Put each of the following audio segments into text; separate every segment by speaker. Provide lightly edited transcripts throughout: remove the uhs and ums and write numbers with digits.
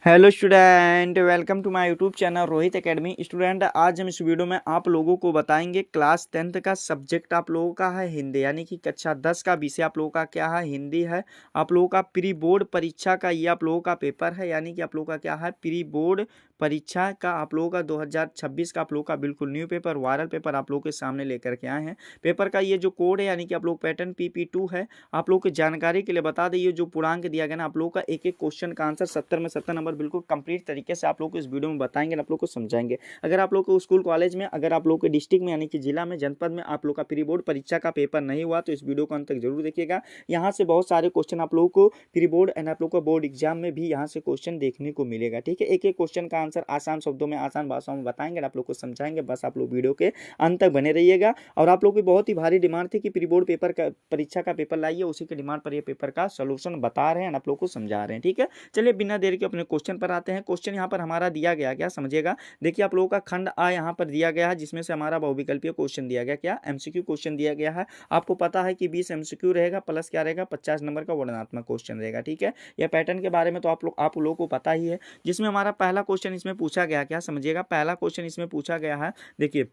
Speaker 1: Hello student, welcome to my YouTube channel Rohit academy. Student, आज हम इस वीडियो में आप लोगों को बताएंगे क्लास 10th का सब्जेक्ट आप लोगों का है हिंदी, यानी कि कक्षा 10 का विषय आप लोगों का क्या है, हिंदी है। आप लोगों का प्री बोर्ड परीक्षा का ये आप लोगों का पेपर है, यानी कि आप लोगों का क्या है, प्री बोर्ड परीक्षा का आप लोगों का 2026 का आप लोगों का बिल्कुल न्यू पेपर, वायरल पेपर आप लोगों के सामने लेकर के आए हैं। पेपर का ये जो कोड है, यानी कि आप लोग पैटर्न PP2 है। आप लोगों की जानकारी के लिए बता दें, ये जो पूर्णांक दिया गया ना, आप लोगों का एक एक क्वेश्चन का आंसर 70 में 70 नंबर बिल्कुल कंप्लीट तरीके से आप लोग को इस वीडियो में बताएंगे, आप लोग को समझाएंगे। अगर आप लोग को स्कूल कॉलेज में, अगर आप लोग के डिस्ट्रिक्ट में यानी कि जिला में, जनपद में आप लोग का प्री बोर्ड परीक्षा का पेपर नहीं हुआ तो इस वीडियो को अंत तक जरूर देखिएगा। यहाँ से बहुत सारे क्वेश्चन आप लोगों को प्री बोर्ड एंड आप लोग को बोर्ड एग्जाम में भी यहाँ से क्वेश्चन देखने को मिलेगा। ठीक है, एक एक क्वेश्चन का आंसर आसान शब्दों में, आसान भाषाओं में बताएंगे, आप लोग को समझाएंगे। बस आप लोग वीडियो के अंत तक बने रहिएगा। और आप लोग की बहुत ही भारी डिमांड थी कि प्री बोर्ड पेपर का परीक्षा का पेपर लाइए, उसी के डिमांड पर ये पेपर का सोल्यूशन बता रहे हैं, आप लोग को समझा रहे हैं। ठीक है, चलिए बिना देर के अपने क्वेश्चन पर आते हैं। क्वेश्चन यहाँ पर हमारा दिया गया, क्या समझिएगा। देखिए, आप लोगों का खंड आ यहाँ पर दिया गया है, जिसमें से हमारा बहुविकल्पीय क्वेश्चन दिया गया, क्या MCQ क्वेश्चन दिया गया है। आपको पता है कि 20 MCQ रहेगा, प्लस क्या रहेगा, 50 नंबर का वर्णनात्मक क्वेश्चन रहेगा। ठीक है, यह पैटर्न के बारे में तो आप लोगों को पता ही है। जिसमें हमारा पहला क्वेश्चन इसमें पूछा गया, क्या समझिएगा, पहला क्वेश्चन इसमें पूछा गया है। देखिए,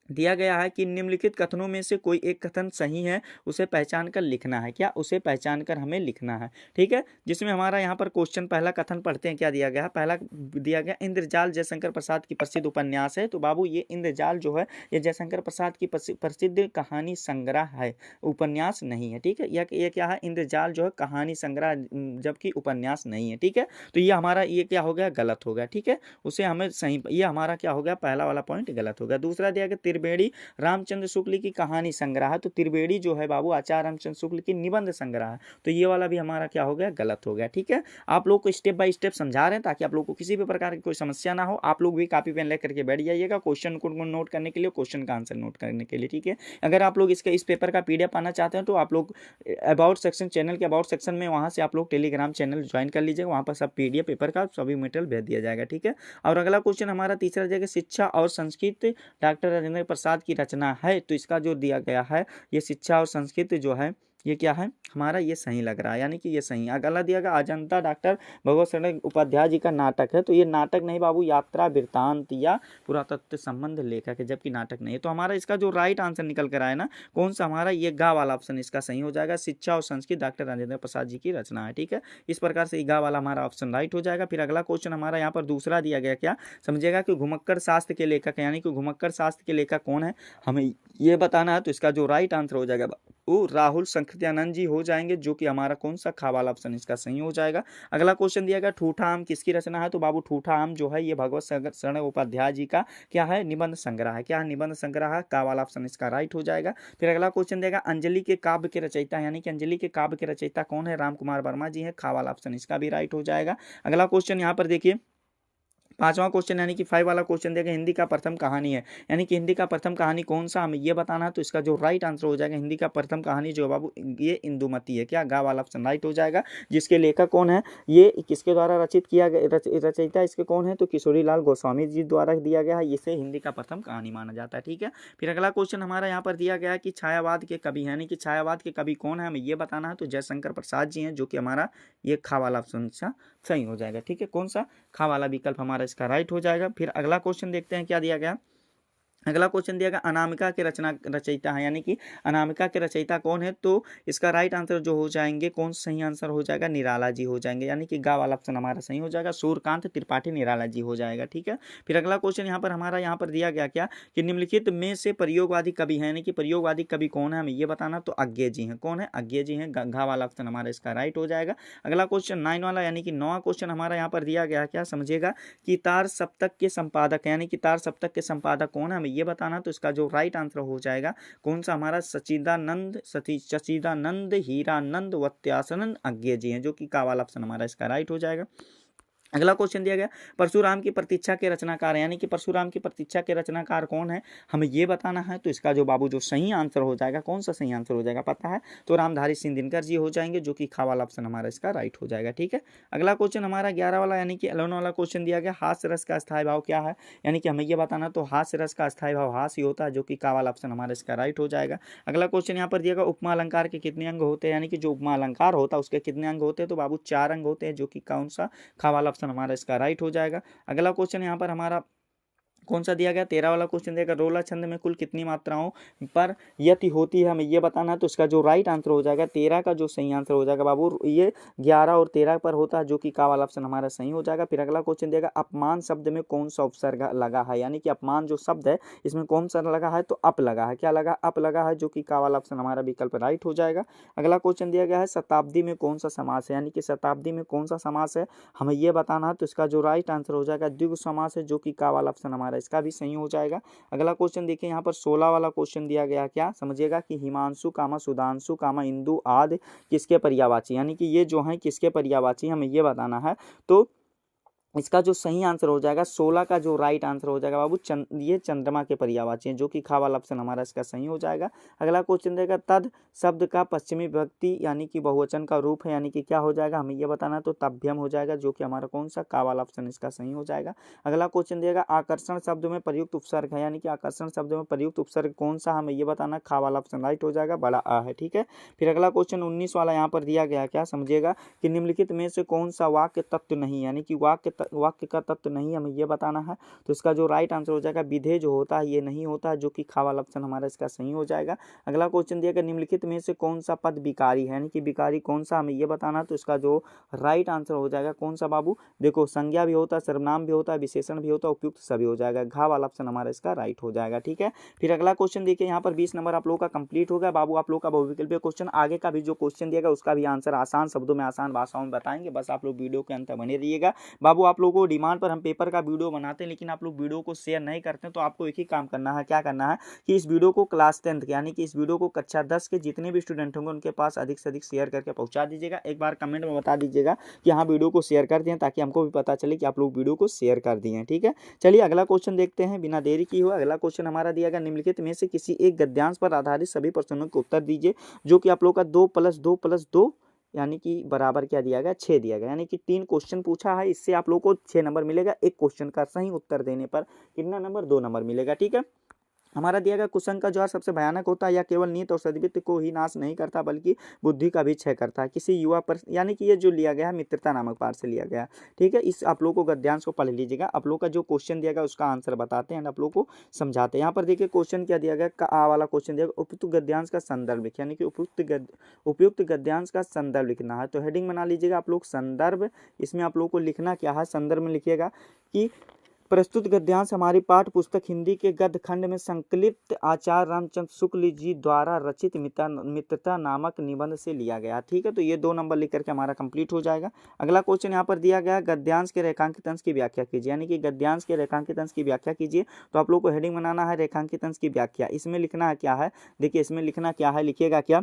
Speaker 1: दिया गया है कि निम्नलिखित कथनों में से कोई एक कथन सही है, उसे पहचान कर लिखना है। क्या, उसे पहचान कर हमें लिखना है। ठीक है, जिसमें हमारा यहाँ पर क्वेश्चन पहला कथन पढ़ते हैं, क्या दिया गया है। पहला दिया गया, इंद्रजाल जयशंकर प्रसाद की प्रसिद्ध उपन्यास है। तो बाबू, ये इंद्रजाल जो है, ये जयशंकर प्रसाद की प्रसिद्ध कहानी संग्रह है, उपन्यास नहीं है। ठीक है, यह क्या है, इंद्रजाल जो है कहानी संग्रह, जबकि उपन्यास नहीं है। ठीक है, तो ये हमारा ये क्या हो गया, गलत हो गया। ठीक है, उसे हमें सही, ये हमारा क्या हो गया, पहला वाला पॉइंट गलत हो गया। दूसरा दिया गया, त्रिवेणी रामचंद्र शुक्ल की कहानी संग्रह है। तो त्रिवेणी जो है बाबू, आचार्य रामचंद्र शुक्ल की निबंध संग्रह है। तो ये वाला भी हमारा क्या हो गया, गलत हो गया। ठीक है, आप लोग को स्टेप बाय स्टेप समझा रहे हैं ताकि आप लोग को किसी भी प्रकार की कोई समस्या ना हो। आप लोग भी कॉपी पेन लेकर के बैठ जाइएगा क्वेश्चन को नोट करने के लिए, क्वेश्चन का आंसर नोट करने के लिए। ठीक है, अगर आप लोग इस पेपर का PDF पाना चाहते हैं तो आप लोग अबाउट सेक्शन, चैनल के अबाउट सेक्शन में, वहां से आप लोग टेलीग्राम चैनल ज्वाइन कर लीजिएगा। वहां पर सब PDF पेपर का सभी मटेरियल भेज दिया जाएगा। ठीक है, और अगला क्वेश्चन हमारा तीसरा जगह, शिक्षा और संस्कृत डॉक्टर राजेंद्र प्रसाद की रचना है। तो इसका जो दिया गया है, ये शिक्षा और संस्कृत जो है, ये क्या है हमारा, ये सही लग रहा है, यानी कि ये सही है। अगला दिया गया, अजंता डॉक्टर भगवत शरण उपाध्याय जी का नाटक है। तो ये नाटक नहीं बाबू, यात्रा वृत्तांत या पुरातत्व संबंध लेखक है, जबकि नाटक नहीं है। तो हमारा इसका जो राइट आंसर निकल कर आए ना, कौन सा हमारा, ये गा वाला ऑप्शन इसका सही हो जाएगा। शिक्षा और संस्कृत डॉक्टर राजेंद्र प्रसाद जी की रचना है। ठीक है, इस प्रकार से गा वाला हमारा ऑप्शन राइट हो जाएगा। फिर अगला क्वेश्चन हमारा यहाँ पर दूसरा दिया गया, क्या समझिएगा, कि घुमक्कड़ शास्त्र के लेखक, यानी कि घुमक्कड़ शास्त्र के लेखक कौन है, हमें ये बताना है। तो इसका जो राइट आंसर हो जाएगा वो राहुल संकृत्यानंद जी हो जाएंगे, जो कि हमारा कौन सा, खा वाला ऑप्शन इसका सही हो जाएगा। अगला क्वेश्चन दिया गया, ठूठा आम किसकी रचना है। तो बाबू, ठूठा आम जो है, ये भगवत शरण उपाध्याय जी का क्या है, निबंध संग्रह है। क्या है, निबंध संग्रह है, का वाला ऑप्शन इसका राइट हो जाएगा। फिर अगला क्वेश्चन देगा, अंजलि के काव्य के रचयिता, यानी कि अंजलि के काव्य के रचयिता कौन है, राम कुमार वर्मा जी है, खा वाला ऑप्शन इसका भी राइट हो जाएगा। अगला क्वेश्चन यहाँ पर देखिए, पांचवा क्वेश्चन, यानी कि 5 वाला क्वेश्चन देगा, हिंदी का प्रथम कहानी है, यानी कि हिंदी का प्रथम कहानी कौन सा, हमें ये बताना है। तो इसका जो राइट आंसर हो जाएगा, हिंदी का प्रथम कहानी जो बाबू, ये इंदुमती है। क्या, गा वाला ऑप्शन राइट हो जाएगा। जिसके लेखक कौन है, ये किसके द्वारा रचित किया गया, रचयिता इसके कौन है, तो किशोरी लाल गोस्वामी जी द्वारा दिया गया है। इसे हिंदी का प्रथम कहानी माना जाता है। ठीक है, फिर अगला क्वेश्चन हमारा यहाँ पर दिया गया है कि छायावाद के कवि, यानी कि छायावाद के कवि कौन है, हमें ये बताना है। तो जयशंकर प्रसाद जी हैं, जो कि हमारा ये खा वाला ऑप्शन सही हो जाएगा। ठीक है, कौन सा, खा वाला विकल्प हमारा इसका राइट हो जाएगा। फिर अगला क्वेश्चन देखते हैं, क्या दिया गया। अगला क्वेश्चन दिया गया, अनामिका के रचयिता है, यानी कि अनामिका के रचयिता कौन है। तो इसका राइट आंसर जो हो जाएंगे, कौन सही आंसर हो जाएगा, निराला जी हो जाएंगे, यानी कि गा वाला ऑप्शन हमारा सही हो जाएगा। सूर्यकांत त्रिपाठी निराला जी हो जाएगा। ठीक है, फिर अगला क्वेश्चन यहाँ पर हमारा यहाँ पर दिया गया, क्या कि निम्नलिखित में से प्रयोगवादी कवि है, यानी कि प्रयोगवादी कवि कौन है, हमें ये बताना। तो अज्ञे जी हैं, कौन है, अज्ञे जी हैं, घा वाला ऑप्शन हमारा इसका राइट हो जाएगा। अगला क्वेश्चन 9 वाला, यानी कि 9वां क्वेश्चन हमारा यहाँ पर दिया गया, क्या समझिएगा, कि तार सप्तक के संपादक, यानी कि तार सप्तक के संपादक कौन है, हमें ये बताना। तो इसका जो राइट आंसर हो जाएगा, कौन सा हमारा, सचिदानंद हीरानंद वत्यासनंद अज्ञे जी हैं, जो कि का वाला ऑप्शन हमारा इसका राइट हो जाएगा। अगला क्वेश्चन दिया गया, परशुराम की प्रतीक्षा के रचनाकार, यानी कि परशुराम की प्रतीक्षा के रचनाकार कौन है, हमें ये बताना है। तो इसका जो बाबू जो सही आंसर हो जाएगा, कौन सा सही आंसर हो जाएगा पता है, तो रामधारी सिंह दिनकर जी हो जाएंगे, जो कि खा वाला ऑप्शन हमारा इसका राइट हो जाएगा। ठीक है, अगला क्वेश्चन हमारा 11 वाला, यानी कि 11 वाला क्वेश्चन दिया गया, हास्य रस का स्थायी भाव क्या है, यानी कि हमें ये बताना। तो हास्य रस का स्थायी भाव हास्य होता है, जो कि का वाला ऑप्शन हमारा इसका राइट हो जाएगा। अगला क्वेश्चन यहाँ पर दिया गया, उपमा अलंकार के कितने अंग होते हैं, यानी कि जो उपमा अलंकार होता है उसके कितने अंग होते हैं। तो बाबू 4 अंग होते हैं, जो कि कौन सा, खा वाला ऑप्शन हमारा इसका राइट हो जाएगा। अगला क्वेश्चन यहाँ पर हमारा कौन सा दिया गया, 13 वाला क्वेश्चन दिया गया, रोला छंद में कुल कितनी मात्राओं पर यति होती है, हमें ये बताना है। तो इसका जो राइट आंसर हो जाएगा 13 का जो सही आंसर हो जाएगा बाबू ये 11 और 13 पर होता है, जो कि का वाला ऑप्शन हमारा सही हो जाएगा। फिर अगला क्वेश्चन दिया गया अपमान शब्द में कौन सा उपसर्ग लगा है, यानी कि अपमान जो शब्द है इसमें कौन सा लगा है, तो अप लगा है, क्या लगा, अप लगा है, जो कि का वाला ऑप्शन हमारा विकल्प राइट हो जाएगा। अगला क्वेश्चन दिया गया है शताब्दी में कौन सा समास है, यानी कि शताब्दी में कौन सा समास है हमें ये बताना है। तो इसका जो राइट आंसर हो जाएगा द्विगु समास है, जो कि का वाला ऑप्शन हमारा इसका भी सही हो जाएगा। अगला क्वेश्चन देखिए यहाँ पर 16 वाला क्वेश्चन दिया गया, क्या समझिएगा कि हिमांशु कामा सुधांशु कामा इंदु आदि किसके पर्यायवाची, यानी कि ये जो है किसके पर्यायवाची हमें ये बताना है। तो इसका जो सही आंसर हो जाएगा 16 का जो राइट आंसर हो जाएगा बाबू ये चंद्रमा के पर्यायवाची हैं, जो कि खा वाला ऑप्शन हमारा इसका सही हो जाएगा। अगला क्वेश्चन देगा तद शब्द का पश्चिमी विभक्ति यानी कि बहुवचन का रूप है, यानी कि क्या हो जाएगा हमें ये बताना है। तो तभ्यम हो जाएगा, जो कि हमारा कौन सा का वाला ऑप्शन इसका सही हो जाएगा। अगला क्वेश्चन देगा आकर्षण शब्द में प्रयुक्त उपसर्ग है, यानी कि आकर्षण शब्द में प्रयुक्त उपसर्ग कौन सा हमें ये बताना, खा वाला ऑप्शन राइट हो जाएगा, बड़ा आ है, ठीक है। फिर अगला क्वेश्चन 19 वाला यहाँ पर दिया गया, क्या समझिएगा कि निम्नलिखित में से कौन सा वाक्य तत्व नहीं, यानी कि वाक्य का तत्व नहीं हमें ये बताना है। तो इसका जो राइट आंसर हो जाएगा विधेय जो होता है ये नहीं होता है, जो कि खा वाला ऑप्शन हमारा इसका सही हो जाएगा। अगला क्वेश्चन दिया गया निम्नलिखित में से कौन सा पद विकारी है, यानी कि विकारी कौन सा हमें ये बताना। तो इसका जो राइट आंसर हो जाएगा कौन सा बाबू, देखो संज्ञा भी होता है, सर्वनाम भी होता है, विशेषण भी होता है, उपयुक्त सभी हो जाएगा, घा वाला ऑप्शन हमारा इसका राइट हो जाएगा, ठीक है। फिर अगला क्वेश्चन देखिए यहाँ पर 20 नंबर आप लोगों का कंप्लीट हो गया बाबू। आप लोग का बहुविकल्पीय क्वेश्चन आगे का भी जो क्वेश्चन दिएगा उसका भी आंसर आसान शब्दों में आसान भाषाओं में बताएंगे, बस आप लोग वीडियो के अंत तक बने रहिएगा बाबू। आप लोगों को डिमांड पर हम पेपर का वीडियो बनाते हैं, लेकिन आप लोग वीडियो को शेयर नहीं करते हैं। तो आपको एक ही काम करना है, क्या करना है कि इस वीडियो को क्लास 10 यानी कि इस वीडियो को कक्षा 10 के जितने भी स्टूडेंट होंगे उनके पास अधिक से अधिक शेयर करके पहुंचा दीजिएगा। एक बार कमेंट में बता दीजिएगा कि हाँ वीडियो को शेयर कर दिए, ताकि हमको भी पता चले कि आप लोग वीडियो को शेयर कर दिए हैं, ठीक है। चलिए अगला क्वेश्चन देखते हैं बिना देरी की हुआ। अगला क्वेश्चन हमारा दिया गया निम्नलिखित में से किसी एक गद्यांश पर आधारित सभी प्रश्नों के उत्तर दीजिए, जो कि आप लोग का 2+2+2 यानी कि बराबर क्या दिया गया 6 दिया गया, यानी कि 3 क्वेश्चन पूछा है, इससे आप लोगों को 6 नंबर मिलेगा। एक क्वेश्चन का सही उत्तर देने पर कितना नंबर, 2 नंबर मिलेगा, ठीक है। हमारा दिया गया कुसंग का ज्वार सबसे भयानक होता है, या केवल नीत और सद्वित्त को ही नाश नहीं करता बल्कि बुद्धि का भी क्षय करता है किसी युवा पर, यानी कि ये जो लिया गया है मित्रता नामक पाठ से लिया गया, ठीक है। इस आप लोग को गद्यांश को पढ़ लीजिएगा। आप लोग का जो क्वेश्चन दिया गया उसका आंसर बताते हैं, आप लोग को समझाते हैं। यहाँ पर देखिए क्वेश्चन क्या दिया गया, आ वाला क्वेश्चन दिया गया उपयुक्त गद्यांश का संदर्भ लिखिए, यानी कि उपयुक्त गद्यांश का संदर्भ लिखना है। तो हेडिंग बना लीजिएगा आप लोग संदर्भ, इसमें आप लोग को लिखना क्या है, संदर्भ में लिखिएगा कि प्रस्तुत गद्यांश हमारी पाठ्य पुस्तक हिंदी के गद्य खंड में संकलित आचार्य रामचंद्र शुक्ल जी द्वारा रचित मित्रता नामक निबंध से लिया गया, ठीक है। तो ये 2 नंबर लिख करके हमारा कंप्लीट हो जाएगा। अगला क्वेश्चन यहाँ पर दिया गया गद्यांश के रेखांकित अंश की व्याख्या कीजिए, यानी कि गद्यांश के रेखांकित अंश की व्याख्या कीजिए। तो आप लोग को हेडिंग बनाना है रेखांकित अंश की व्याख्या। इसमें लिखना है क्या है, देखिए इसमें लिखना क्या है, लिखिएगा क्या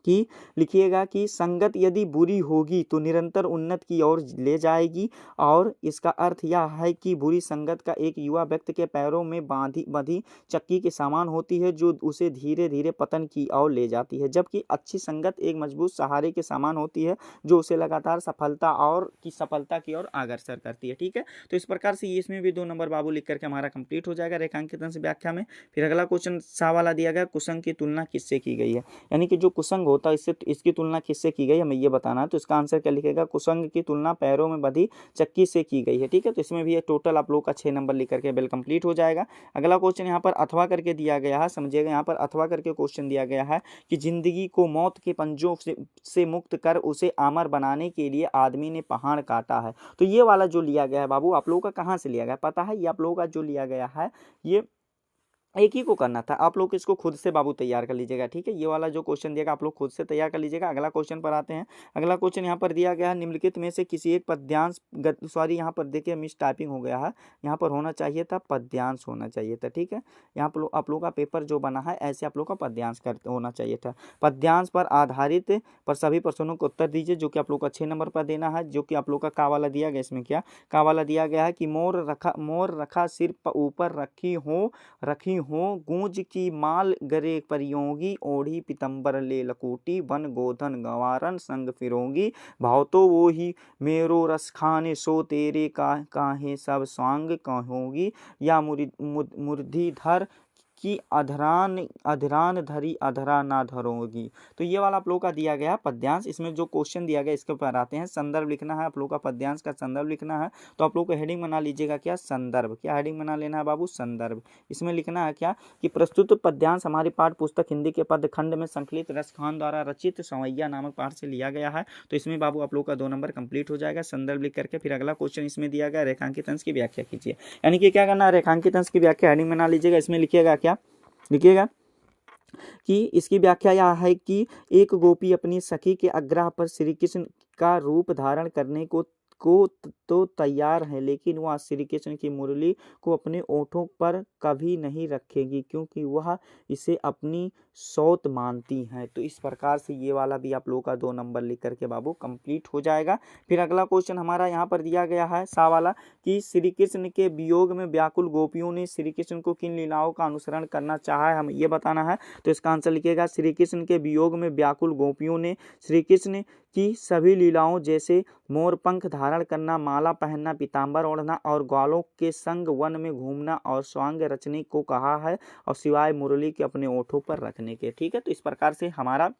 Speaker 1: कि लिखिएगा कि संगत यदि बुरी होगी तो निरंतर उन्नत की ओर ले जाएगी, और इसका अर्थ यह है कि बुरी संगत का एक युवा व्यक्ति के पैरों में बंधी चक्की के समान होती है, जो उसे धीरे धीरे पतन की ओर ले जाती है, जबकि अच्छी संगत एक मजबूत सहारे के समान होती है, जो उसे लगातार सफलता की ओर अग्रसर करती है, ठीक है। तो इस प्रकार से इसमें भी 2 नंबर बाबू लिख करके हमारा कंप्लीट हो जाएगा रेखांकित अंश व्याख्या में। फिर अगला क्वेश्चन सा वाला दिया गया कुसंग की तुलना किससे की गई है, यानी कि जो कुसंग होता है इससे इसकी तुलना किससे की गई हमें ये बताना है। तो इसका आंसर क्या लिखेगा, कुसंग की तुलना पैरों में बंधी चक्की से की गई है, ठीक है। तो इसमें भी ये टोटल आप लोग का 6 नंबर लिख करके बिल कंप्लीट हो जाएगा। अगला क्वेश्चन यहाँ पर अथवा करके दिया गया है, समझिएगा यहाँ पर अथवा करके क्वेश्चन दिया गया है कि जिंदगी को मौत के पंजों से मुक्त कर उसे अमर बनाने के लिए आदमी ने पहाड़ काटा है। तो ये वाला जो लिया गया है बाबू आप लोगों का कहाँ से लिया गया पता है, ये आप लोगों का जो लिया गया है ये एक ही को करना था, आप लोग इसको खुद से बाबू तैयार कर लीजिएगा, ठीक है। ये वाला जो क्वेश्चन दिएगा आप लोग खुद से तैयार कर लीजिएगा। अगला क्वेश्चन पर आते हैं। अगला क्वेश्चन यहाँ पर दिया गया है निम्नलिखित में से किसी एक पद्यांश यहाँ पर देखिए मिस टाइपिंग हो गया है, यहाँ पर होना चाहिए था पद्यांश होना चाहिए था, ठीक है। यहाँ पर आप लोग का पेपर जो बना है ऐसे आप लोग का पद्यांश होना चाहिए था। पद्यांश पर आधारित पर सभी प्रश्नों को उत्तर दीजिए, जो कि आप लोग का 6 नंबर पर देना है, जो कि आप लोग का वाला दिया गया। इसमें क्या का वाला दिया गया है कि मोर रखा सिर ऊपर रखी हो गूंज की माल गरे परियोगी, ओढ़ी पितंबर ले लकोटी, वन गोधन गवारन संग फिरोगी, भाव तो वो ही मेरो रस खाने, सो तेरे काहे सब स्वांग कहोगी, या मुरलीधर कि अधरान धरी अधरा ना धरोगी। तो ये वाला आप लोगों का दिया गया पद्यांश। इसमें जो क्वेश्चन दिया गया इसके ऊपर आते हैं। संदर्भ लिखना है आप लोगों का, पद्यांश का संदर्भ लिखना है। तो आप लोग को हेडिंग बना लीजिएगा क्या, संदर्भ। क्या हेडिंग बना लेना है बाबू, संदर्भ। इसमें लिखना है क्या कि प्रस्तुत पद्यांश हमारी पाठ्य पुस्तक हिंदी के पद खंड में संकलित रसखान द्वारा रचित संवैया नामक पाठ से लिया गया है। तो इसमें बाबू आप लोग का 2 नंबर कंप्लीट हो जाएगा संदर्भ लिख करके। फिर अगला क्वेश्चन इसमें दिया गया रेखांकित अंश की व्याख्या कीजिए। यानी कि क्या करना है, रेखांकित अंश की व्याख्या हेडिंग बना लीजिएगा। इसमें लिखिएगा क्या, लिखिएगा कि इसकी व्याख्या यह है कि एक गोपी अपनी सखी के आग्रह पर श्री कृष्ण का रूप धारण करने को तो तैयार है, लेकिन वह श्री कृष्ण की मुरली को अपने ओठों पर कभी नहीं रखेगी क्योंकि वह इसे अपनी सौत मानती है। तो इस प्रकार से ये वाला भी आप लोगों का 2 नंबर लिख करके बाबू कंप्लीट हो जाएगा। फिर अगला क्वेश्चन हमारा यहाँ पर दिया गया है सा वाला कि श्री कृष्ण के वियोग में व्याकुल गोपियों ने श्री कृष्ण को किन लीलाओं का अनुसरण करना चाहा है, हम ये बताना है। तो इसका आंसर लिखिएगा, श्री कृष्ण के वियोग में व्याकुल गोपियों ने श्री कृष्ण की सभी लीलाओं जैसे मोर पंख धारण करना, माला पहनना, पीताम्बर ओढ़ना और ग्वालों के संग वन में घूमना और स्वांग रचने को कहा है, और सिवाय मुरली के अपने ओठों पर रखने के। ठीक है, तो इस प्रकार से हमारा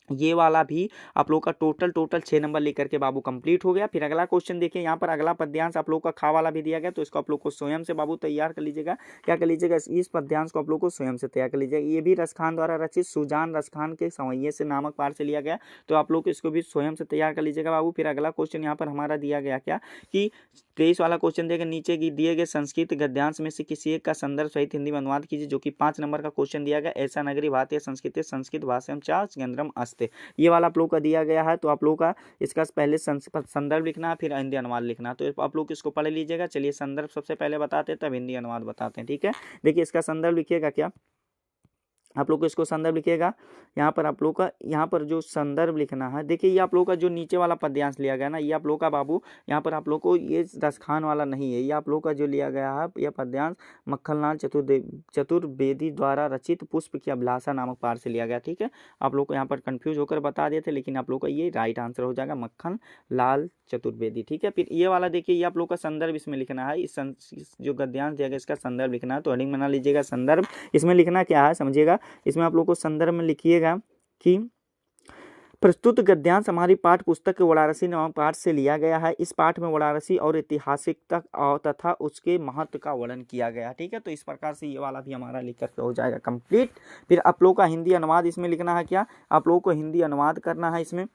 Speaker 1: ये वाला भी आप लोग का टोटल 6 नंबर लेकर के बाबू कंप्लीट हो गया। फिर अगला क्वेश्चन देखिए, यहाँ पर अगला पद्यांश आप लोग का खा वाला भी दिया गया। तो इसको आप लोग को स्वयं से बाबू तैयार कर लीजिएगा। क्या कर लीजिएगा, इस पद्यांश को आप लोग को स्वयं से तैयार कर लीजिएगा। ये भी रसखान द्वारा रचित सुजान रसखान के संवैये से नामक पाठ से लिया गया। तो आप लोग इसको भी स्वयं से तैयार कर लीजिएगा बाबू। फिर अगला क्वेश्चन यहाँ पर हमारा दिया गया क्या कि 23 वाला क्वेश्चन देगा, नीचे की दिए गए संस्कृत गद्यांश में से किसी एक का संदर्भ सहित हिंदी में अनुवाद कीजिए, जो कि 5 नंबर का क्वेश्चन दिया गया। ऐसा नगरी भारतीय संस्कृति संस्कृत भाषाम चा केंद्रम अस्ते, ये वाला आप लोग का दिया गया है। तो आप लोग का इसका पहले संदर्भ लिखना है, फिर हिंदी अनुवाद लिखना है। तो आप लोग इसको पढ़ लीजिएगा। चलिए संदर्भ सबसे पहले बताते हैं, तब हिंदी अनुवाद बताते हैं। ठीक है, देखिए इसका संदर्भ लिखिएगा क्या, आप लोग को इसको संदर्भ लिखिएगा। यहाँ पर आप लोग का यहाँ पर जो संदर्भ लिखना है, देखिए ये आप लोग का जो नीचे वाला पद्यांश लिया गया ना, ये आप लोग का बाबू यहाँ पर आप लोग को ये रसखान वाला नहीं है। ये आप लोग का जो लिया गया है यह पद्यांश मक्खनलाल चतुर्वेदी द्वारा रचित पुष्प की अभिलाषा नामक पाठ से लिया गया। ठीक है, आप लोग को यहाँ पर कंफ्यूज होकर बता दिए थे, लेकिन आप लोग का ये राइट आंसर हो जाएगा, मक्खन लाल चतुर्वेदी। ठीक है, फिर ये वाला देखिए, ये आप लोग का संदर्भ इसमें लिखना है। इस जो गद्यांश दिया गया इसका संदर्भ लिखना है। तो हेडिंग बना लीजिएगा संदर्भ। इसमें लिखना क्या है समझिएगा, इसमें आप लोग को संदर्भ में लिखिएगा कि प्रस्तुत गद्यांश हमारी पाठ पुस्तक के वाराणसी नामक पाठ से लिया गया है। इस पाठ में वाराणसी और ऐतिहासिकता तथा उसके महत्व का वर्णन किया गया। ठीक है, तो इस प्रकार से ये वाला भी हमारा लिख करके हो जाएगा कंप्लीट। फिर आप लोग का हिंदी अनुवाद इसमें लिखना है क्या, आप लोगों को हिंदी अनुवाद करना है इसमें,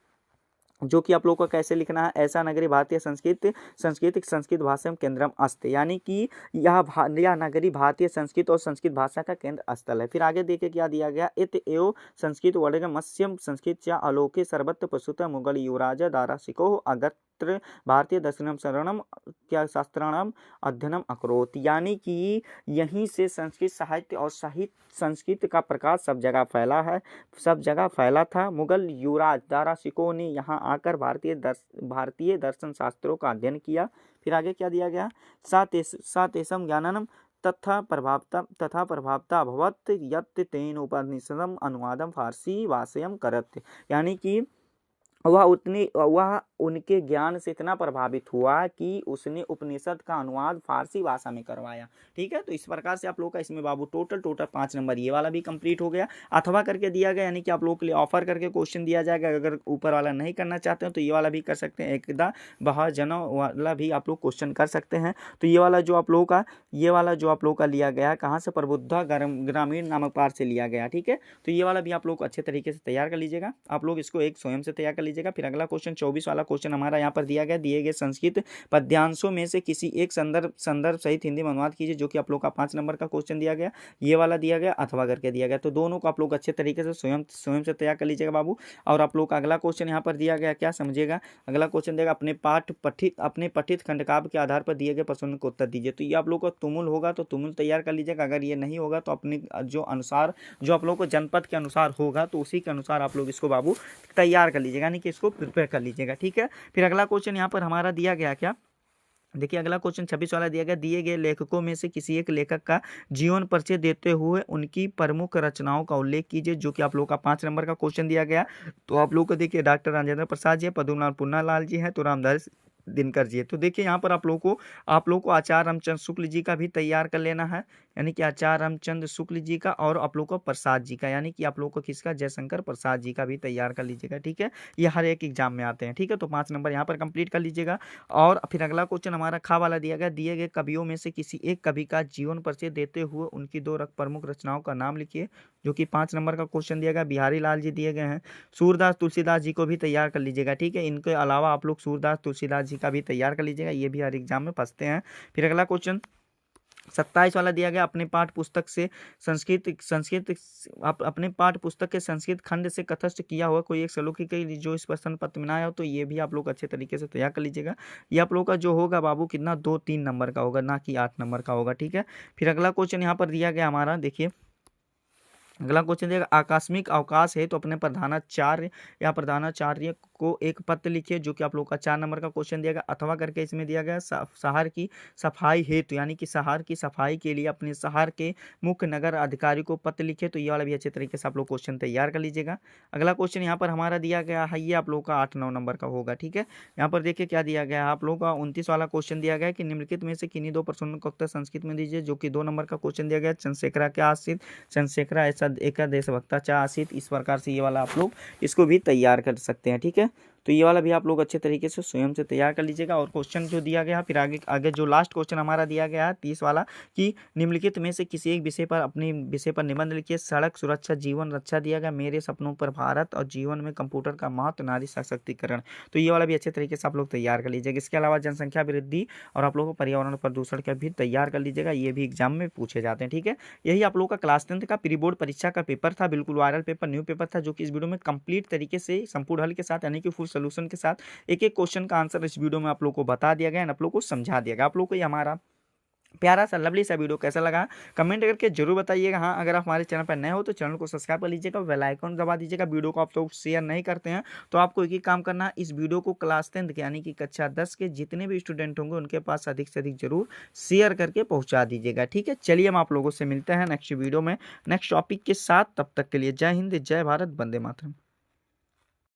Speaker 1: जो कि आप लोग को कैसे लिखना है, ऐसा नगरी भारतीय संस्कृत भाषा केंद्रम अस्ते, यानी कि यह नगरी भारतीय संस्कृत और संस्कृत भाषा का केंद्र स्थल है। फिर आगे देखिए क्या दिया गया, इत एव संस्कृत वर्ग मत्स्यम संस्कृत या अलोके सर्वत्र प्रसुत मुगल युवराज दारासिको अगत्र भारतीय दर्शनम शरणम क्या शास्त्राणाम अध्ययनम अकरोत, यानी कि यहीं से संस्कृत साहित्य और संस्कृत का प्रकाश सब जगह फैला था। मुगल युवराज दारासिको ने यहाँ आकर भारतीय दर्शन शास्त्रों का अध्ययन किया। फिर आगे क्या दिया गया, सातेषम ज्ञाननम तथा प्रभावता अभवत् यत् तेन उपनिषदम अनुवादम फारसी भाषायां करत, यानी कि वह उनके ज्ञान से इतना प्रभावित हुआ कि उसने उपनिषद का अनुवाद फारसी भाषा में करवाया। ठीक है, तो इस प्रकार से आप लोग का इसमें बाबू टोटल 5 नंबर ये वाला भी कंप्लीट हो गया। अथवा करके दिया गया, यानी कि आप लोग के लिए ऑफर करके क्वेश्चन दिया जाएगा। अगर ऊपर वाला नहीं करना चाहते हो तो ये वाला भी कर सकते हैं, एकदा बहा जनो वाला भी आप लोग क्वेश्चन कर सकते हैं। तो ये वाला जो आप लोगों का लिया गया है कहाँ से, प्रबुद्धा ग्रामीण नामक पाठ से लिया गया। ठीक है, तो ये वाला भी आप लोग को अच्छे तरीके से तैयार कर लीजिएगा। आप लोग इसको एक स्वयं से तैयार कर लीजिएगा। फिर अगला क्वेश्चन 24 वाला क्वेश्चन हमारा यहाँ पर दिया गया, दिए गए संस्कृत पद्यांशों में से किसी एक संदर्भ सहित हिंदी में अनुवाद कीजिए, जो कि आप लोग का 5 नंबर का क्वेश्चन दिया गया। ये वाला दिया गया, अथवा करके दिया गया। तो दोनों को आप लोग अच्छे तरीके से स्वयं से तैयार कर लीजिएगा बाबू। और आप लोग का अगला क्वेश्चन यहाँ पर दिया गया, क्या समझिएगा, अगला क्वेश्चन देगा, अपने पठित खंडकाव्य के आधार पर दिए गए प्रश्नों को उत्तर दीजिए। तो ये आप लोग को तुमुल होगा तो तुमुल तैयार कर लीजिएगा। अगर ये नहीं होगा तो अपने जो आप लोग को जनपद के अनुसार होगा तो उसी के अनुसार आप लोग इसको बाबू तैयार कर लीजिएगा, यानी कि इसको प्रिपेयर कर लीजिएगा। ठीक है, फिर अगला क्वेश्चन यहाँ पर हमारा दिया गया क्या, देखिए अगला क्वेश्चन 26 वाला दिया गया, दिए गए लेखकों में से किसी एक लेखक का जीवन परिचय देते हुए उनकी प्रमुख रचनाओं का उल्लेख कीजिए, जो कि आप लोग का 5 नंबर का क्वेश्चन दिया गया। तो आप लोग को देखिए डॉक्टर राजेंद्र प्रसाद जी है, पद्मनाभ पुन्नालाल जी है, तो रामधारी दिनकर जी है। तो देखिए यहाँ पर आप लोगों को आचार्य रामचंद्र शुक्ल जी का भी तैयार कर लेना है, यानी कि आचार्य रामचंद्र शुक्ल जी का, और आप लोगों को प्रसाद जी का, यानी कि आप लोगों को किसका, जयशंकर प्रसाद जी का भी तैयार कर लीजिएगा। ठीक है, ये हर एक एग्जाम में आते हैं। ठीक है, तो 5 नंबर यहाँ पर कंप्लीट कर लीजिएगा। और फिर अगला क्वेश्चन हमारा खा वाला दिया गया, दिए गए कवियों में से किसी एक कवि का जीवन परिचय देते हुए उनकी 2 प्रमुख रचनाओं का नाम लिखिए, जो कि 5 नंबर का क्वेश्चन दिया गया। बिहारी लाल जी दिए गए हैं, सूरदास तुलसीदास जी को भी तैयार कर लीजिएगा। ठीक है, इनके अलावा आप लोग सूरदास तुलसीदास जी का भी तैयार कर लीजिएगा, ये भी हर एग्जाम में फंसते हैं। फिर अगला क्वेश्चन 27 वाला दिया गया, अपने पाठ पुस्तक से संस्कृत संस्कृत अपने पाठ पुस्तक के संस्कृत खंड से कथस्थ किया हुआ कोई एक श्लोकी की जो इस प्रश्न पत्र में आया हो, तो ये भी आप लोग अच्छे तरीके से तैयार कर लीजिएगा। ये आप लोग का जो होगा बाबू कितना 2-3 नंबर का होगा, ना कि 8 नंबर का होगा। ठीक है, फिर अगला क्वेश्चन यहाँ पर दिया गया हमारा, देखिए अगला क्वेश्चन दिया आकस्मिक अवकाश है तो अपने प्रधानाचार्य या प्रधानाचार्य को एक पत्र लिखिए, जो कि आप लोग का 4 नंबर का क्वेश्चन दिया गया। अथवा करके इसमें दिया गया शहर की सफाई हेतु, यानी कि शहर की सफाई के लिए अपने शहर के मुख्य नगर अधिकारी को पत्र लिखिए, तो ये वाला भी अच्छे तरीके से आप लोग क्वेश्चन तैयार कर लीजिएगा। अगला क्वेश्चन यहाँ पर हमारा दिया गया है, ये आप लोग का 8-9 नंबर का होगा। ठीक है, यहाँ पर देखिए क्या दिया गया है, आप लोग का 29 वाला क्वेश्चन दिया गया है कि निम्नलिखित में से किन्हीं 2 प्रश्नों का उत्तर संस्कृत में दीजिए, जो कि 2 नंबर का क्वेश्चन दिया गया। चंद्रशेखर क्या आसित, चंद्रशेखर ऐसा एका देशभक्ता चा आसित, इस प्रकार से ये वाला आप लोग इसको भी तैयार कर सकते हैं। ठीक है, तो ये वाला भी आप लोग अच्छे तरीके से स्वयं से तैयार कर लीजिएगा। और क्वेश्चन जो दिया गया, फिर आगे जो लास्ट क्वेश्चन हमारा दिया गया है 30 वाला, कि निम्नलिखित में से किसी एक विषय पर अपने विषय पर निबंध लिखिए। सड़क सुरक्षा जीवन रक्षा दिया गया, मेरे सपनों पर भारत और जीवन में कंप्यूटर का महत्व, नारी सशक्तिकरण, तो ये वाला भी अच्छे तरीके से आप लोग तैयार कर लीजिएगा। इसके अलावा जनसंख्या वृद्धि और आप लोगों को पर्यावरण प्रदूषण का भी तैयार कर लीजिएगा, ये भी एग्जाम में पूछे जाते हैं। ठीक है, यही आप लोग का क्लास 10 का प्री बोर्ड परीक्षा का पेपर था, बिल्कुल वायरल पेपर, न्यू पेपर था, जो कि इस वीडियो में कंप्लीट तरीके से संपूर्ण हल के साथ, यानी कि फुल सोल्यूशन के साथ एक एक क्वेश्चन का आंसर इस वीडियो में आप लोग को बता दिया गया है, आप लोग को समझा दिया गया। आप लोग को ये हमारा प्यारा सा लवली सा वीडियो कैसा लगा कमेंट करके जरूर बताइएगा। हाँ, अगर आप हमारे चैनल पर नए हो तो चैनल को सब्सक्राइब कर लीजिएगा, बेल आइकन दबा दीजिएगा। वीडियो को आप लोग शेयर नहीं करते हैं तो आपको एक ही काम करना है, इस वीडियो को क्लास 10 के यानी कि कक्षा 10 के जितने भी स्टूडेंट होंगे उनके पास अधिक से अधिक जरूर शेयर करके पहुंचा दीजिएगा। ठीक है, चलिए हम आप लोगों से मिलते हैं नेक्स्ट वीडियो में नेक्स्ट टॉपिक के साथ। तब तक के लिए जय हिंद, जय भारत, वंदे मातरम।